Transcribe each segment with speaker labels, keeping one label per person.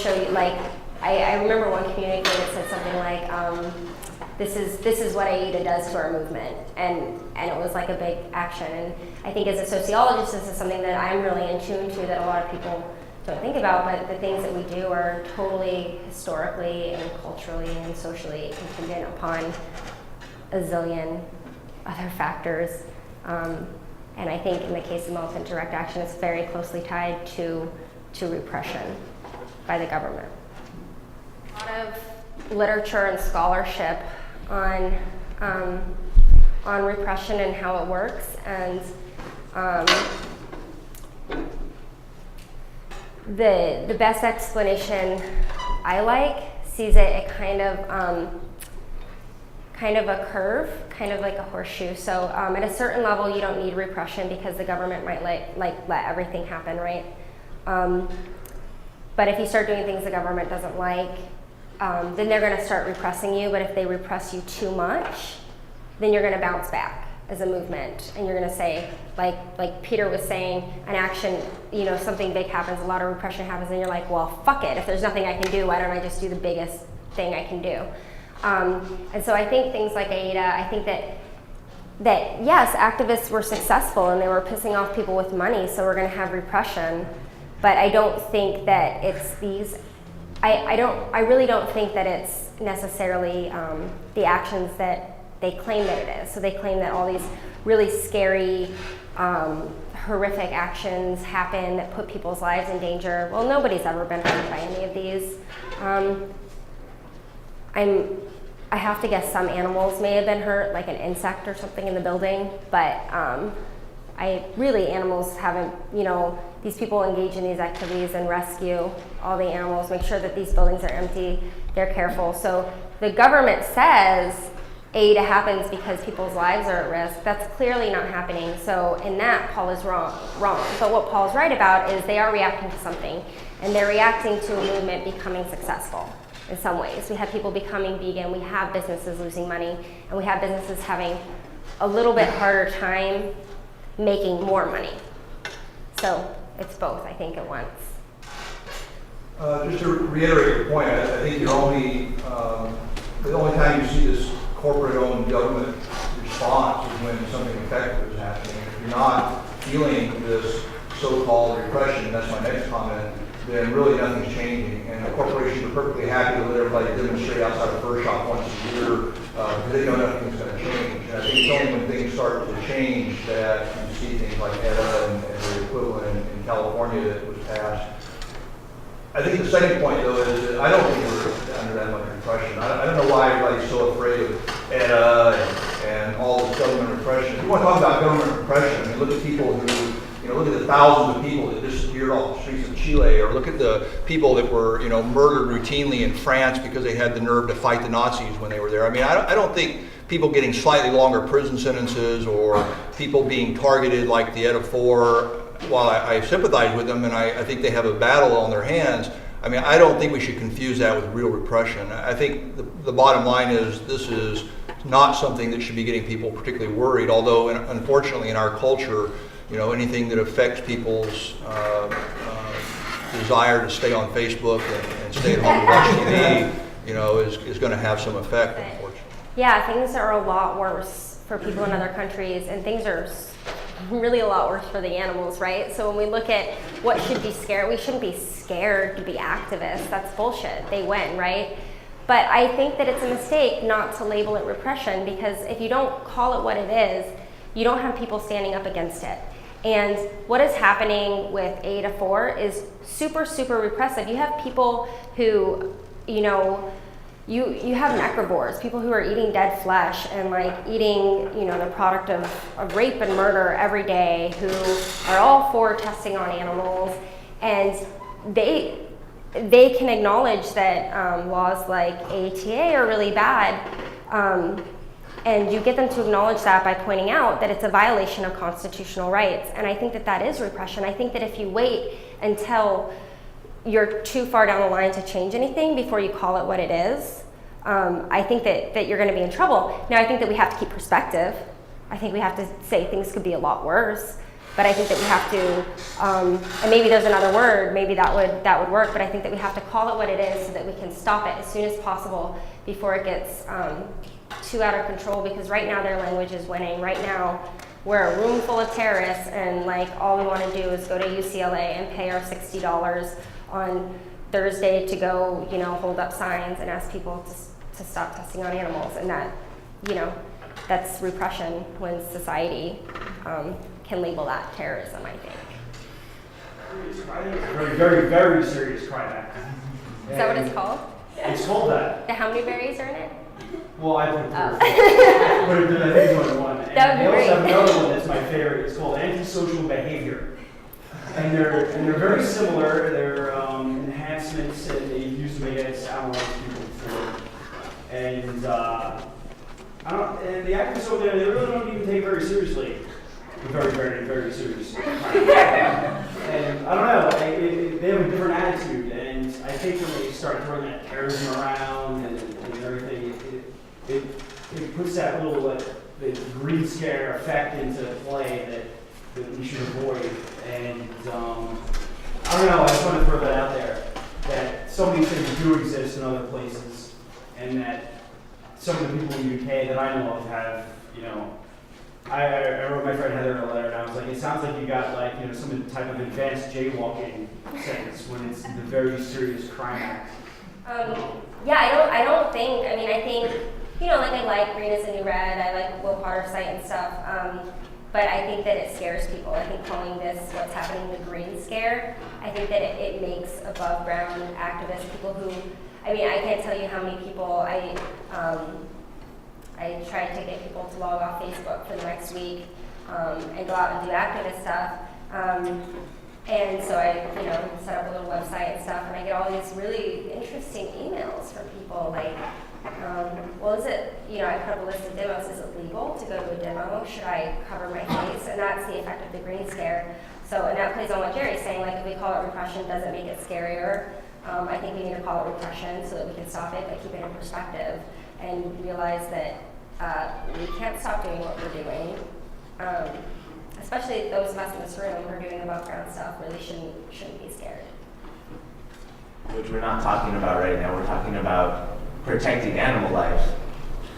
Speaker 1: show you, like, I remember one communique that said something like, this is what AIDA does to our movement, and it was like a big action. And I think as a sociologist, this is something that I'm really in tune to that a lot of people don't think about, but the things that we do are totally historically and culturally and socially contingent upon a zillion other factors. And I think in the case of militant direct action, it's very closely tied to repression by the government. A lot of literature and scholarship on repression and how it works, and the best explanation I like sees it kind of a curve, kind of like a horseshoe. So at a certain level, you don't need repression because the government might let everything happen, right? But if you start doing things the government doesn't like, then they're going to start repressing you. But if they repress you too much, then you're going to bounce back as a movement, and you're going to say, like Peter was saying, an action, something big happens, a lot of repression happens, and you're like, well, fuck it. If there's nothing I can do, why don't I just do the biggest thing I can do? And so I think things like AIDA, I think that yes, activists were successful and they were pissing off people with money, so we're going to have repression. But I don't think that it's these. I really don't think that it's necessarily the actions that they claim that it is. So they claim that all these really scary, horrific actions happen that put people's lives in danger. Well, nobody's ever been hurt by any of these. I have to guess some animals may have been hurt, like an insect or something in the building, but animals haven't, these people engage in these activities and rescue all the animals, make sure that these buildings are empty, they're careful. So the government says AIDA happens because people's lives are at risk. That's clearly not happening. So in that, Paul is wrong. But what Paul's right about is they are reacting to something, and they're reacting to a movement becoming successful in some ways. We have people becoming vegan, we have businesses losing money, and we have businesses having a little bit harder time making more money. So it's both, I think, at once.
Speaker 2: Just to reiterate your point, I think the only time you see this corporate-owned government response is when something effective is happening. If you're not feeling this so-called repression, that's my next comment, then really nothing's changing. And the corporations are perfectly happy to let everybody demonstrate outside the first shop once a year because they know nothing's going to change. And I think it's only when things start to change that you see things like ETA and the equivalent in California that was passed. I think the second point, though, is that I don't think we're under that much repression. I don't know why everybody's so afraid of ETA and all this government repression. If you want to talk about government repression, I mean, look at people who, look at the thousands of people that disappeared off the streets of Chile, or look at the people that were, murdered routinely in France because they had the nerve to fight the Nazis when they were there. I mean, I don't think people getting slightly longer prison sentences or people being targeted like the ETA 4, while I sympathize with them and I think they have a battle on their hands, I mean, I don't think we should confuse that with real repression. I think the bottom line is this is not something that should be getting people particularly worried, although unfortunately in our culture, anything that affects people's desire to stay on Facebook and stay at home and watch TV, is going to have some effect, unfortunately.
Speaker 1: Yeah, things are a lot worse for people in other countries, and things are really a lot worse for the animals, right? So when we look at what should be scared, we shouldn't be scared to be activists. That's bullshit. They win, right? But I think that it's a mistake not to label it repression, because if you don't call it what it is, you don't have people standing up against it. And what is happening with AIDA 4 is super, super repressive. You have people who, you have necrobores, people who are eating dead flesh and eating, the product of rape and murder every day, who are all for testing on animals. And they can acknowledge that laws like ATA are really bad. And you get them to acknowledge that by pointing out that it's a violation of constitutional rights. And I think that that is repression. I think that if you wait until you're too far down the line to change anything before you call it what it is, I think that you're going to be in trouble. Now, I think that we have to keep perspective. I think we have to say things could be a lot worse. But I think that we have to, and maybe there's another word, maybe that would work, but I think that we have to call it what it is so that we can stop it as soon as possible before it gets too out of control, because right now their language is winning. Right now, we're a room full of terrorists, and like all we want to do is go to UCLA and pay our $60 on Thursday to go, hold up signs and ask people to stop testing on animals, and that, that's repression when society can label that terrorism, I think.
Speaker 3: It's a very, very, very serious crime act.
Speaker 1: Is that what it's called?
Speaker 3: It's called that.
Speaker 1: The how many berries are in it?
Speaker 3: Well, I put
Speaker 1: Oh.
Speaker 3: but I think it's only one. And
Speaker 1: That would be
Speaker 3: they also
Speaker 1: great.
Speaker 3: have another one that's my favorite. It's called antisocial behavior. And they're very similar. They're enhancements, and they use them against animal rights people before. And and the activists over there, they really don't even take it very seriously. Very, very, very serious. And I don't know, they have a different attitude, and I think when they start throwing that terrorism around and everything, it puts that little the green scare effect into play that we should avoid. And I don't know, I just want to throw that out there, that some of these things do exist in other places, and that some of the people in the UK that I know of have, I wrote my friend Heather a letter, and I was like, it sounds like you got some type of advanced jaywalking sentence when it's the very serious crime act.
Speaker 1: Yeah, I don't think, I think, I like Green is the New Red, I like Will Potter's site and stuff, but I think that it scares people. I think calling this what's happening the green scare, I think that it makes above ground activists, people who, I can't tell you how many people I tried to get people to log off Facebook for the next week and go out and do activist stuff. And so I, set up a little website and stuff, and I get all these really interesting emails from people like, is it, I put up a list of demos, is it legal to go to a demo? Should I cover my face? And that's the effect of the green scare. So, and that plays on what Jerry's saying, like if we call it repression, doesn't make it scarier. I think we need to call it repression so that we can stop it, but keep it in perspective and realize that we can't stop doing what we're doing. Especially those of us in this room who are doing above ground stuff really shouldn't be scared.
Speaker 4: Which we're not talking about right now. We're talking about protecting animal life.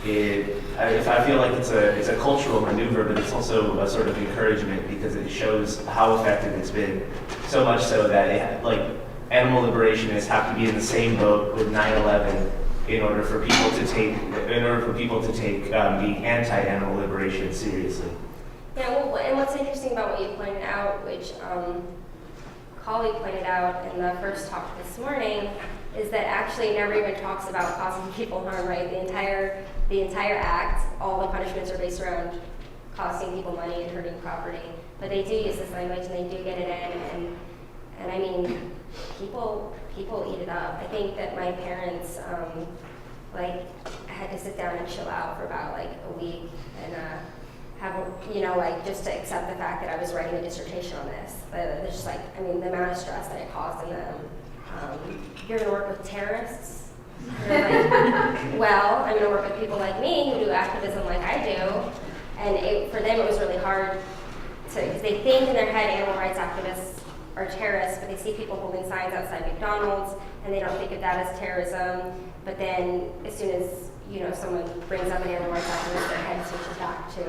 Speaker 4: I feel like it's a cultural maneuver, but it's also a sort of encouragement because it shows how effective it's been. So much so that animal liberationists have to be in the same boat with 9/11 in order for people to take the anti-animal liberation seriously.
Speaker 1: Yeah, well, and what's interesting about what you pointed out, which a colleague pointed out in the first talk this morning, is that actually it never even talks about causing people harm, right? The entire act, all the punishments are based around costing people money and hurting property. But they do use this language and they do get it in, and people eat it up. I think that my parents, I had to sit down and chill out for about a week and just to accept the fact that I was writing a dissertation on this. There's just the amount of stress that it caused in them. You're going to work with terrorists? Well, I'm going to work with people like me who do activism like I do. And for them it was really hard because they think in their head animal rights activists are terrorists, but they see people holding signs outside McDonald's and they don't think of that as terrorism. But then as soon as someone brings up an animal rights activist, their head switches back to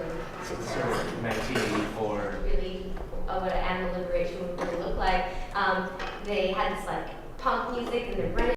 Speaker 1: terrorism.
Speaker 4: 1984.
Speaker 5: Really what animal liberation would really look like. They had this punk music and they're running